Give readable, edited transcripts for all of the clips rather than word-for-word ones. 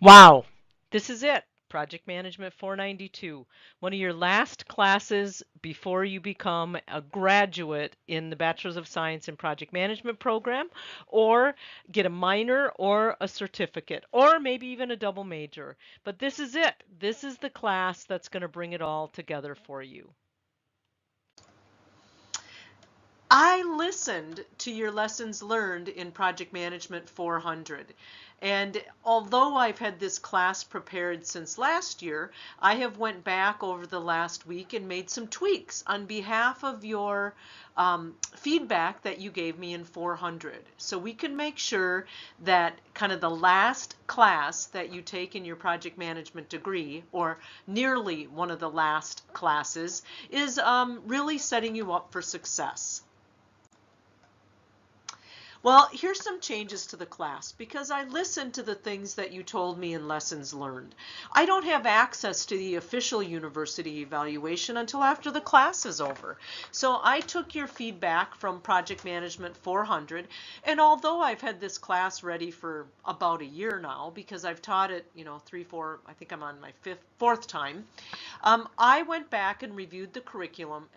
Wow, this is it. Project Management 492, one of your last classes before you become a graduate in the Bachelor's of Science in Project Management program, or get a minor or a certificate, or maybe even a double major. But this is it. This is the class that's going to bring it all together for you. I listened to your lessons learned in Project Management 400. And although I've had this class prepared since last year, I have went back over the last week and made some tweaks on behalf of your feedback that you gave me in 400. So we can make sure that kind of the last class that you take in your project management degree, or nearly one of the last classes, is really setting you up for success. Well, here's some changes to the class because I listened to the things that you told me in lessons learned. I don't have access to the official university evaluation until after the class is over. So I took your feedback from Project Management 400, and although I've had this class ready for about a year now because I've taught it, three, four, I think I'm on my fourth time, I went back and reviewed the curriculum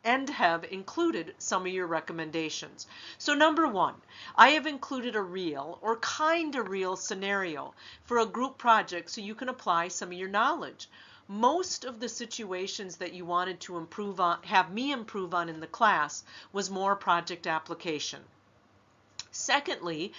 and have included some of your recommendations. So number one, I have included a real or kind of real scenario for a group project so you can apply some of your knowledge. Most of the situations that you wanted to improve on, have me improve on in the class, was more project application. Secondly,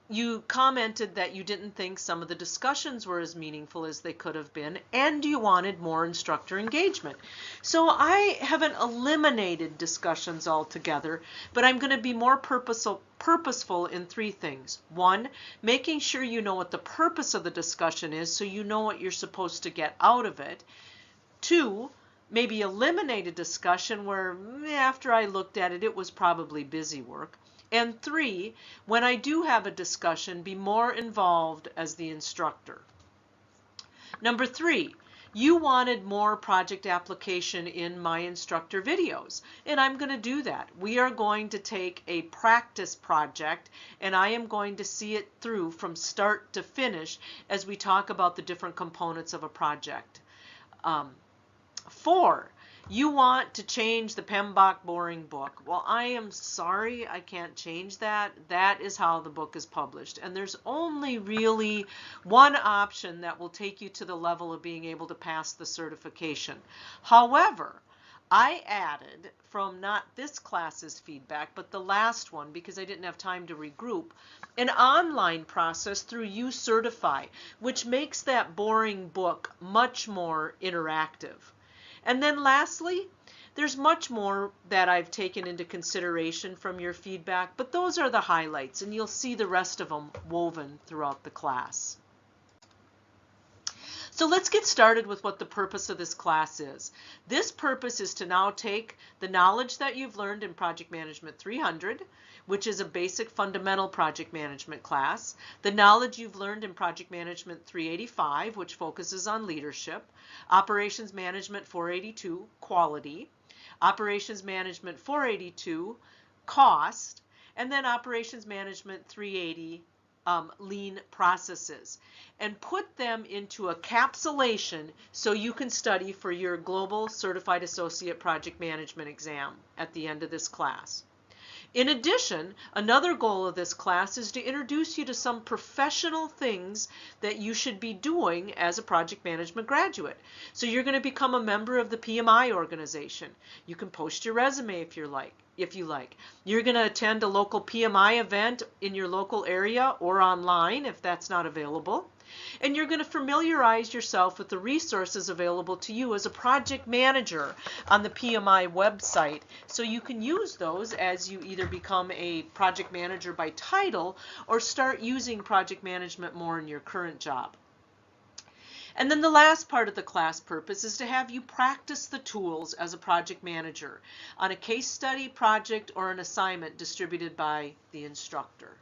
you commented that you didn't think some of the discussions were as meaningful as they could have been, and you wanted more instructor engagement. So I haven't eliminated discussions altogether, but I'm going to be more purposeful in three things. One, making sure you know what the purpose of the discussion is so you know what you're supposed to get out of it. Two, maybe eliminate a discussion where after I looked at it, it was probably busy work. And three, when I do have a discussion, be more involved as the instructor. Number three, you wanted more project application in my instructor videos, and I'm going to do that. We are going to take a practice project, and I am going to see it through from start to finish as we talk about the different components of a project. Four, you want to change the PMBOK boring book. Well, I am sorry, I can't change that. That is how the book is published. And there's only really one option that will take you to the level of being able to pass the certification. However, I added from not this class's feedback, but the last one, because I didn't have time to regroup, an online process through uCertify, which makes that boring book much more interactive. And then lastly, there's much more that I've taken into consideration from your feedback, but those are the highlights, and you'll see the rest of them woven throughout the class. So let's get started with what the purpose of this class is. This purpose is to now take the knowledge that you've learned in Project Management 300, which is a basic fundamental project management class, the knowledge you've learned in Project Management 385, which focuses on leadership, Operations Management 482, quality, Operations Management 482, cost, and then Operations Management 380, lean processes, and put them into a capsulation so you can study for your Global Certified Associate Project Management exam at the end of this class. In addition, another goal of this class is to introduce you to some professional things that you should be doing as a project management graduate. So you're going to become a member of the PMI organization. You can post your resume if you like. You're going to attend a local PMI event in your local area or online if that's not available. And you're going to familiarize yourself with the resources available to you as a project manager on the PMI website, so you can use those as you either become a project manager by title or start using project management more in your current job. And then the last part of the class purpose is to have you practice the tools as a project manager on a case study, project, or an assignment distributed by the instructor.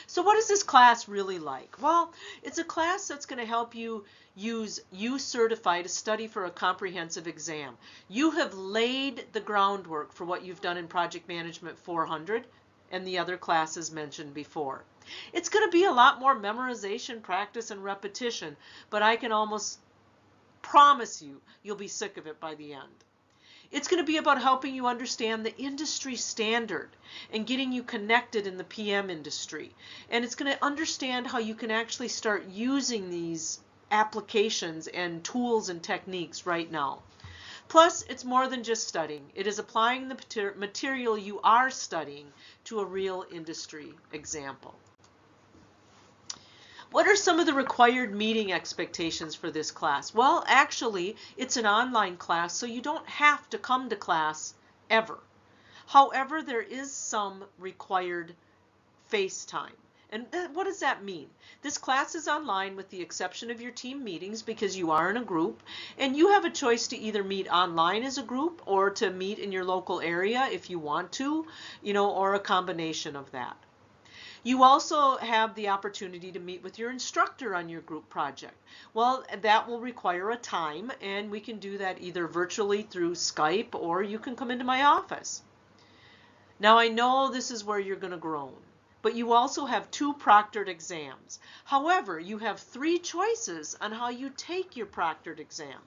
So what is this class really like? Well, it's a class that's going to help you use uCertify to study for a comprehensive exam. You have laid the groundwork for what you've done in Project Management 400. and the other classes mentioned before. It's going to be a lot more memorization, practice, and repetition, but I can almost promise you, you'll be sick of it by the end. It's going to be about helping you understand the industry standard and getting you connected in the PM industry. And it's going to understand how you can actually start using these applications and tools and techniques right now. Plus, it's more than just studying. It is applying the material you are studying to a real industry example. What are some of the required meeting expectations for this class? Well, actually, it's an online class, so you don't have to come to class ever. However, there is some required face time. And what does that mean? This class is online with the exception of your team meetings because you are in a group, and you have a choice to either meet online as a group or to meet in your local area if you want to, or a combination of that. You also have the opportunity to meet with your instructor on your group project. Well, that will require a time, and we can do that either virtually through Skype or you can come into my office. Now, I know this is where you're going to groan, but you also have 2 proctored exams. However, you have 3 choices on how you take your proctored exam.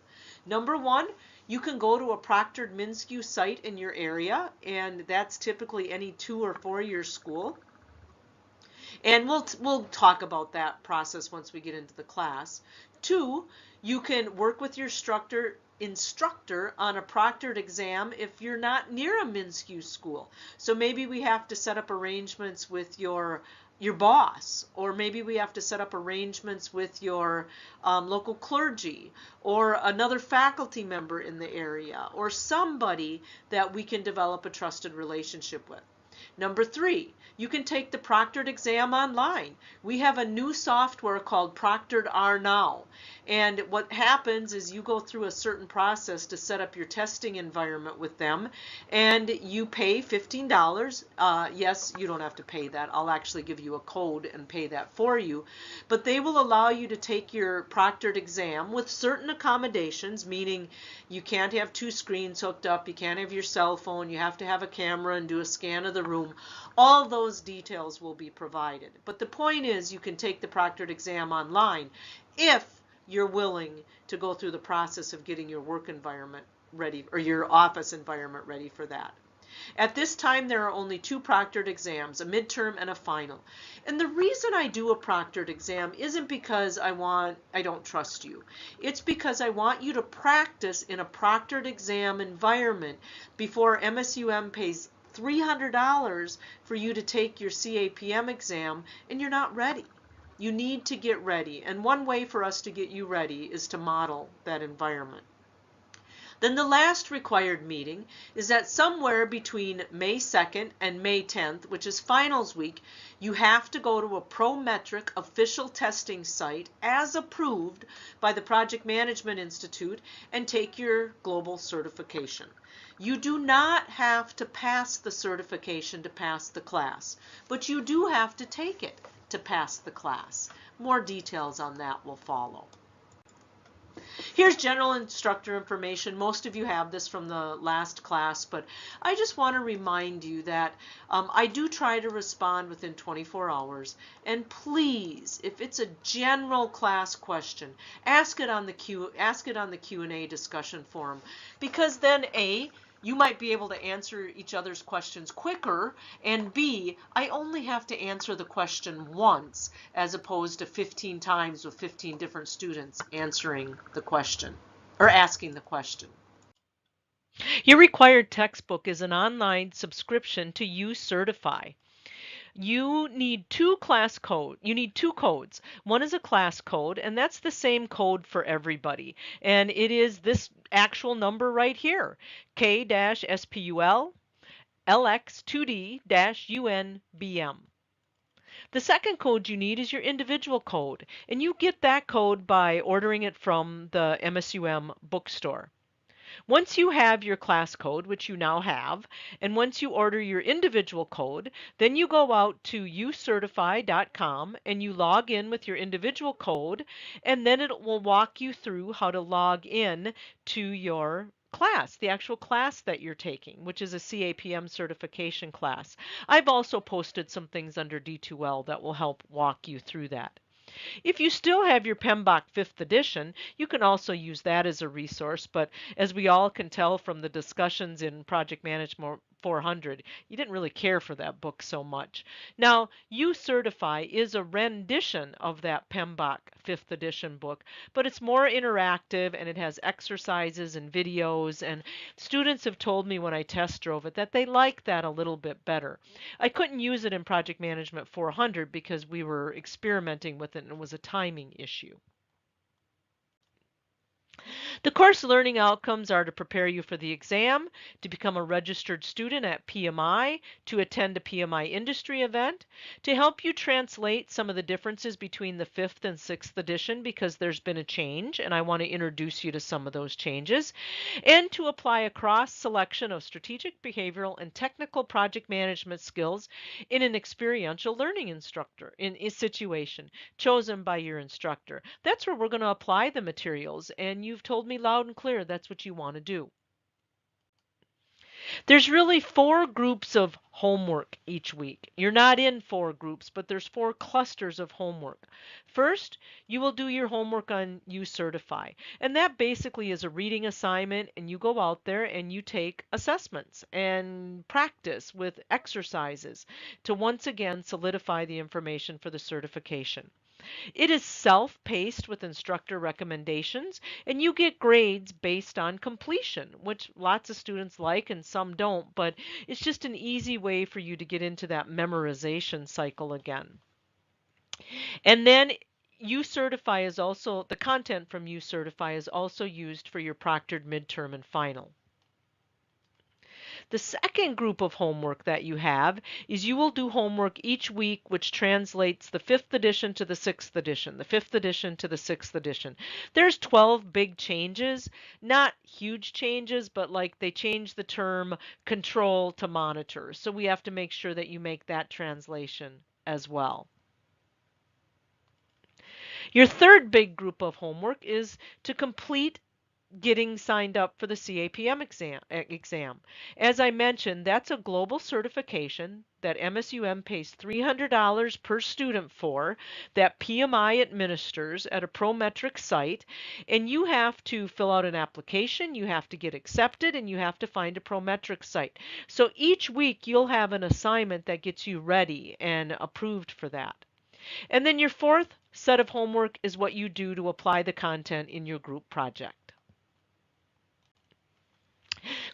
Number 1, you can go to a proctored MnSCU site in your area, and that's typically any 2 or 4-year school. And we'll talk about that process once we get into the class. 2, you can work with your instructor on a proctored exam if you're not near a MnSCU school. So maybe we have to set up arrangements with your boss, or maybe we have to set up arrangements with your local clergy or another faculty member in the area or somebody that we can develop a trusted relationship with. Number 3, you can take the proctored exam online. We have a new software called Proctored R Now. And what happens is you go through a certain process to set up your testing environment with them, and you pay $15. Yes, you don't have to pay that. I'll actually give you a code and pay that for you. But they will allow you to take your proctored exam with certain accommodations, meaning you can't have 2 screens hooked up, you can't have your cell phone, you have to have a camera and do a scan of the room. All those details will be provided. But the point is you can take the proctored exam online if you're willing to go through the process of getting your work environment ready or your office environment ready for that. At this time, there are only 2 proctored exams, a midterm and a final. And the reason I do a proctored exam isn't because I don't trust you. It's because I want you to practice in a proctored exam environment before MSUM pays $300 for you to take your CAPM exam and you're not ready. You need to get ready, and one way for us to get you ready is to model that environment. Then the last required meeting is that somewhere between May 2nd and May 10th, which is finals week, you have to go to a Prometric official testing site as approved by the Project Management Institute and take your global certification. You do not have to pass the certification to pass the class, but you do have to take it to pass the class. More details on that will follow. Here's general instructor information. Most of you have this from the last class, but I just want to remind you that I do try to respond within 24 hours. And please, if it's a general class question, ask it on the Q&A discussion forum, because then A, you might be able to answer each other's questions quicker, and B, I only have to answer the question once as opposed to 15 times with 15 different students answering the question or asking the question. Your required textbook is an online subscription to uCertify. You need 2 codes. One is a class code, and that's the same code for everybody. And it is this actual number right here, K-SPUL LX2D-UNBM. The second code you need is your individual code, and you get that code by ordering it from the MSUM bookstore. Once you have your class code, which you now have, and once you order your individual code, then you go out to ucertify.com and you log in with your individual code, and then it will walk you through how to log in to your class, the actual class that you're taking, which is a CAPM certification class. I've also posted some things under D2L that will help walk you through that. If you still have your PMBOK 5th edition, you can also use that as a resource, but as we all can tell from the discussions in Project Management 400, you didn't really care for that book so much. Now, You Certify is a rendition of that PMBOK 5th edition book, but it's more interactive and it has exercises and videos, and students have told me when I test drove it that they like that a little bit better. I couldn't use it in Project Management 400 because we were experimenting with it and it was a timing issue. The course learning outcomes are to prepare you for the exam, to become a registered student at PMI, to attend a PMI industry event, to help you translate some of the differences between the 5th and 6th edition because there's been a change and I want to introduce you to some of those changes, and to apply a cross selection of strategic, behavioral, and technical project management skills in an experiential learning instructor in a situation chosen by your instructor. That's where we're going to apply the materials, and you've told me loud and clear that's what you want to do. There's really 4 groups of homework each week. You're not in 4 groups, but there's 4 clusters of homework. First, you will do your homework on You Certify, and that basically is a reading assignment, and you go out there and you take assessments and practice with exercises to once again solidify the information for the certification. It is self-paced with instructor recommendations, and you get grades based on completion, which lots of students like and some don't, but it's just an easy way for you to get into that memorization cycle again. And then You Certify is also, the content from You Certify is also used for your proctored midterm and final. The second group of homework that you have is you will do homework each week which translates the 5th edition to the 6th edition, the 5th edition to the 6th edition. There's 12 big changes, not huge changes, but like they change the term control to monitor. So we have to make sure that you make that translation as well. Your third big group of homework is to complete getting signed up for the CAPM exam. As I mentioned, that's a global certification that MSUM pays $300 per student for, that PMI administers at a Prometric site, and you have to fill out an application, you have to get accepted, and you have to find a Prometric site. So each week you'll have an assignment that gets you ready and approved for that. And then your fourth set of homework is what you do to apply the content in your group project.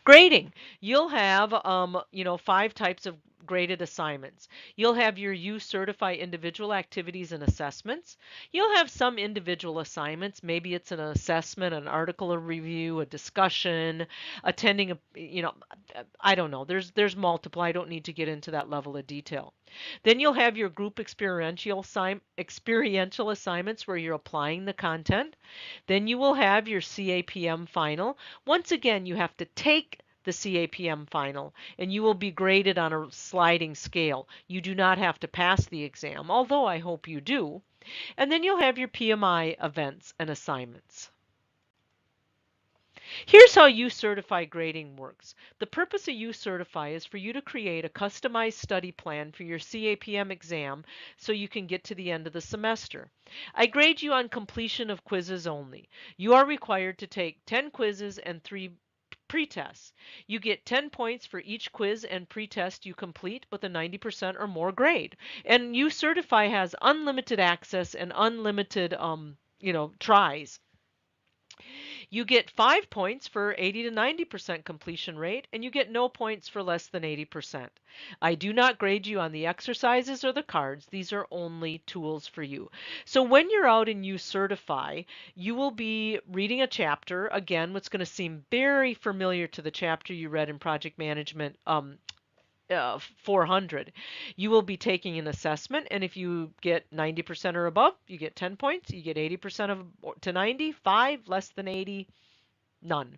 Grading. You'll have, 5 types of graded assignments. You'll have your You Certify individual activities and assessments. You'll have some individual assignments. Maybe it's an assessment, an article of review, a discussion, attending I don't know. There's multiple. I don't need to get into that level of detail. Then you'll have your group experiential assignments where you're applying the content. Then you will have your CAPM final. Once again, you have to take the CAPM final and you will be graded on a sliding scale. You do not have to pass the exam, although I hope you do. And then you'll have your PMI events and assignments. Here's how You Certify grading works. The purpose of You Certify is for you to create a customized study plan for your CAPM exam so you can get to the end of the semester. I grade you on completion of quizzes only. You are required to take 10 quizzes and 3 pretests. You get 10 points for each quiz and pretest you complete with a 90% or more grade. And You Certify has unlimited access and unlimited tries. You get 5 points for 80 to 90% completion rate, and you get no points for less than 80%. I do not grade you on the exercises or the cards. These are only tools for you. So when you're out and You Certify, you will be reading a chapter, again, what's going to seem very familiar to the chapter you read in Project Management 400. You will be taking an assessment, and if you get 90% or above, you get 10 points. You get 80% to 90, 5, less than 80, none.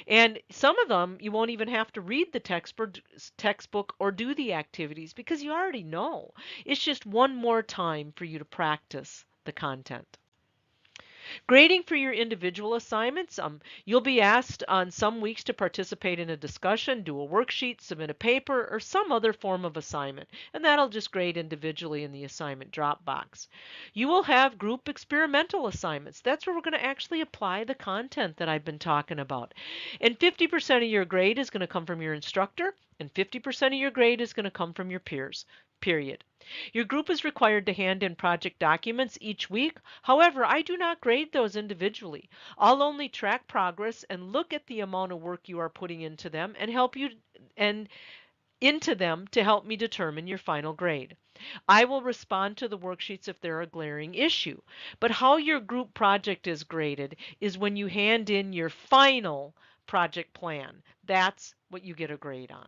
And some of them, you won't even have to read the textbook or do the activities because you already know. It's just one more time for you to practice the content. Grading for your individual assignments, you'll be asked on some weeks to participate in a discussion, do a worksheet, submit a paper, or some other form of assignment, and that'll just grade individually in the assignment drop box. You will have group experimental assignments. That's where we're going to actually apply the content that I've been talking about. And 50% of your grade is going to come from your instructor, and 50% of your grade is going to come from your peers, period. Your group is required to hand in project documents each week. However, I do not grade those individually. I'll only track progress and look at the amount of work you are putting into them and help you and into them to help me determine your final grade. I will respond to the worksheets if they're a glaring issue. But how your group project is graded is when you hand in your final project plan. That's what you get a grade on.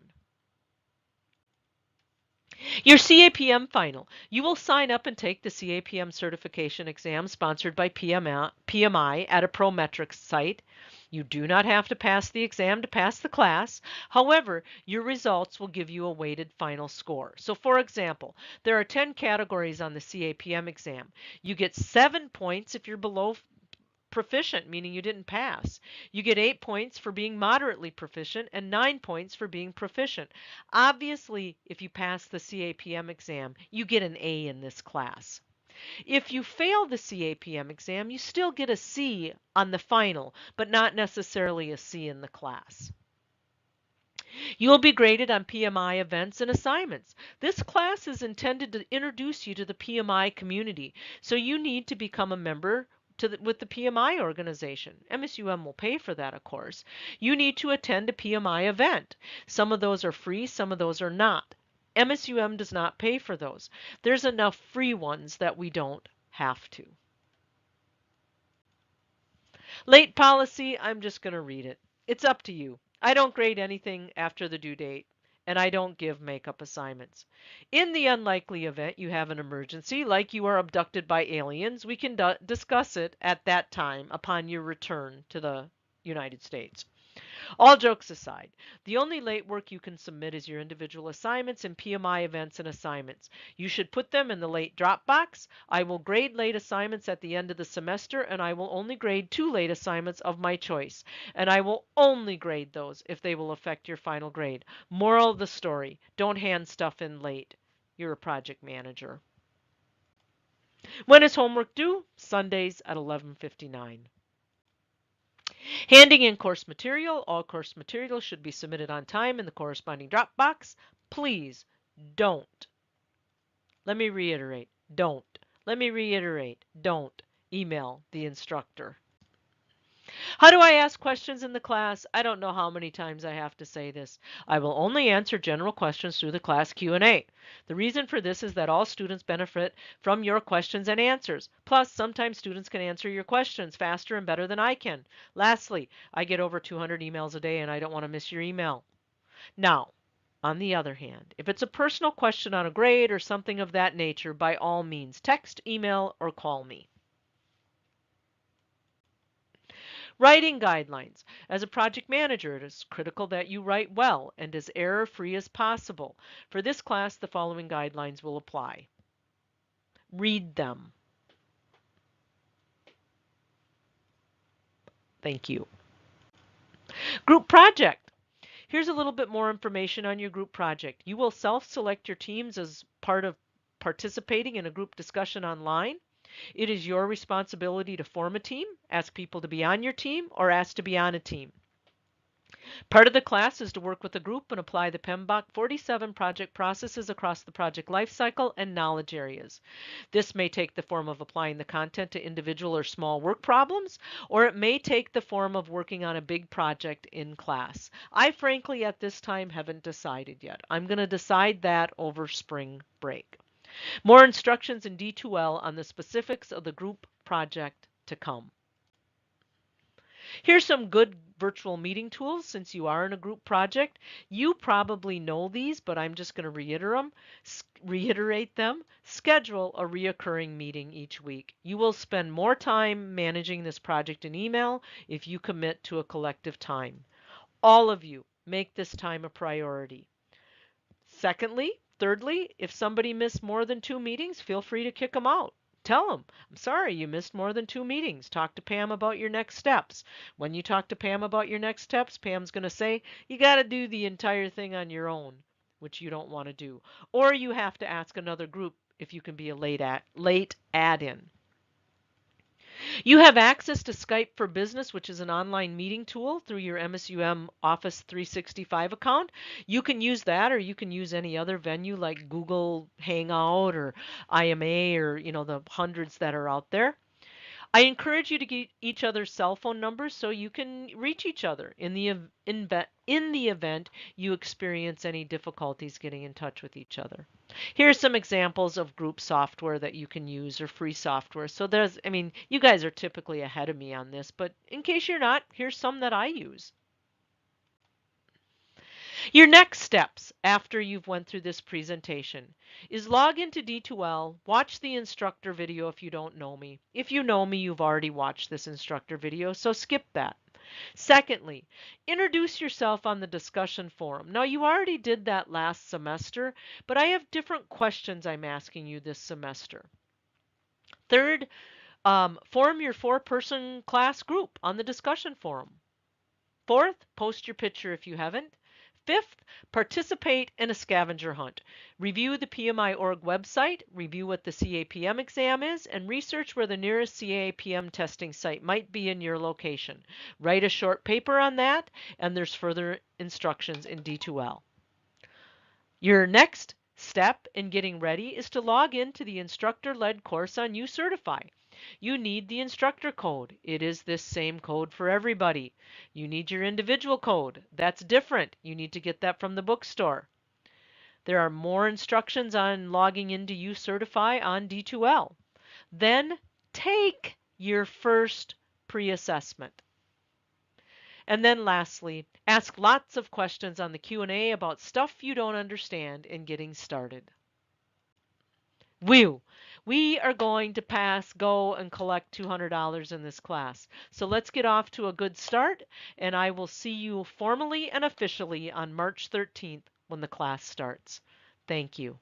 Your CAPM final. You will sign up and take the CAPM certification exam sponsored by PMI at a Prometrics site. You do not have to pass the exam to pass the class. However, your results will give you a weighted final score. So for example, there are 10 categories on the CAPM exam. You get 7 points if you're below proficient, meaning you didn't pass. You get 8 points for being moderately proficient and 9 points for being proficient. Obviously, if you pass the CAPM exam, you get an A in this class. If you fail the CAPM exam, you still get a C on the final, but not necessarily a C in the class. You will be graded on PMI events and assignments. This class is intended to introduce you to the PMI community, so you need to become a member with the PMI organization. MSUM will pay for that, of course. You need to attend a PMI event. Some of those are free, some of those are not. MSUM does not pay for those. There's enough free ones that we don't have to. Late policy, I'm just going to read it. It's up to you. I don't grade anything after the due date, and I don't give makeup assignments. In the unlikely event you have an emergency, like you are abducted by aliens, we can discuss it at that time upon your return to the United States. All jokes aside, the only late work you can submit is your individual assignments and PMI events and assignments. You should put them in the late drop box. I will grade late assignments at the end of the semester, and I will only grade 2 late assignments of my choice. And I will only grade those if they will affect your final grade. Moral of the story, don't hand stuff in late. You're a project manager. When is homework due? Sundays at 11:59. Handing in course material. All course material should be submitted on time in the corresponding drop box. Please don't. Let me reiterate, don't. Let me reiterate, don't email the instructor. How do I ask questions in the class? I don't know how many times I have to say this. I will only answer general questions through the class Q&A. The reason for this is that all students benefit from your questions and answers. Plus, sometimes students can answer your questions faster and better than I can. Lastly, I get over 200 emails a day and I don't want to miss your email. Now, on the other hand, if it's a personal question on a grade or something of that nature, by all means, text, email, or call me. Writing guidelines. As a project manager, it is critical that you write well and as error-free as possible. For this class, the following guidelines will apply. Read them. Thank you. Group project. Here's a little bit more information on your group project. You will self-select your teams as part of participating in a group discussion online. It is your responsibility to form a team, ask people to be on your team, or ask to be on a team. Part of the class is to work with a group and apply the PMBOK 47 project processes across the project lifecycle and knowledge areas. This may take the form of applying the content to individual or small work problems, or it may take the form of working on a big project in class. I frankly at this time haven't decided yet. I'm going to decide that over spring break. More instructions in D2L on the specifics of the group project to come. Here's some good virtual meeting tools since you are in a group project. You probably know these, but I'm just going to reiterate them. Schedule a reoccurring meeting each week. You will spend more time managing this project in email if you commit to a collective time. All of you, make this time a priority. Thirdly, if somebody missed more than 2 meetings, feel free to kick them out. Tell them, I'm sorry you missed more than 2 meetings. Talk to Pam about your next steps. When you talk to Pam about your next steps, Pam's going to say, you got to do the entire thing on your own, which you don't want to do. Or you have to ask another group if you can be a late add-in. You have access to Skype for Business, which is an online meeting tool through your MSUM Office 365 account. You can use that, or you can use any other venue like Google Hangout or IMA, or the hundreds that are out there. I encourage you to get each other's cell phone numbers so you can reach each other in the event you experience any difficulties getting in touch with each other. Here are some examples of group software that you can use, or free software. So you guys are typically ahead of me on this, but in case you're not, here's some that I use. Your next steps after you've went through this presentation is log into D2L, watch the instructor video if you don't know me. If you know me, you've already watched this instructor video, so skip that. Secondly, introduce yourself on the discussion forum. Now, you already did that last semester, but I have different questions I'm asking you this semester. Third, form your 4-person class group on the discussion forum. Fourth, post your picture if you haven't. Fifth, participate in a scavenger hunt. Review the PMI.org website, review what the CAPM exam is, and research where the nearest CAPM testing site might be in your location. Write a short paper on that, and there's further instructions in D2L. Your next step in getting ready is to log into the instructor-led course on uCertify. You need the instructor code. It is this same code for everybody. You need your individual code. That's different. You need to get that from the bookstore. There are more instructions on logging into uCertify on D2L. Then take your first pre-assessment. And then lastly, ask lots of questions on the Q&A about stuff you don't understand in getting started. We are going to pass, go, and collect $200 in this class. So let's get off to a good start, and I will see you formally and officially on March 13th when the class starts. Thank you.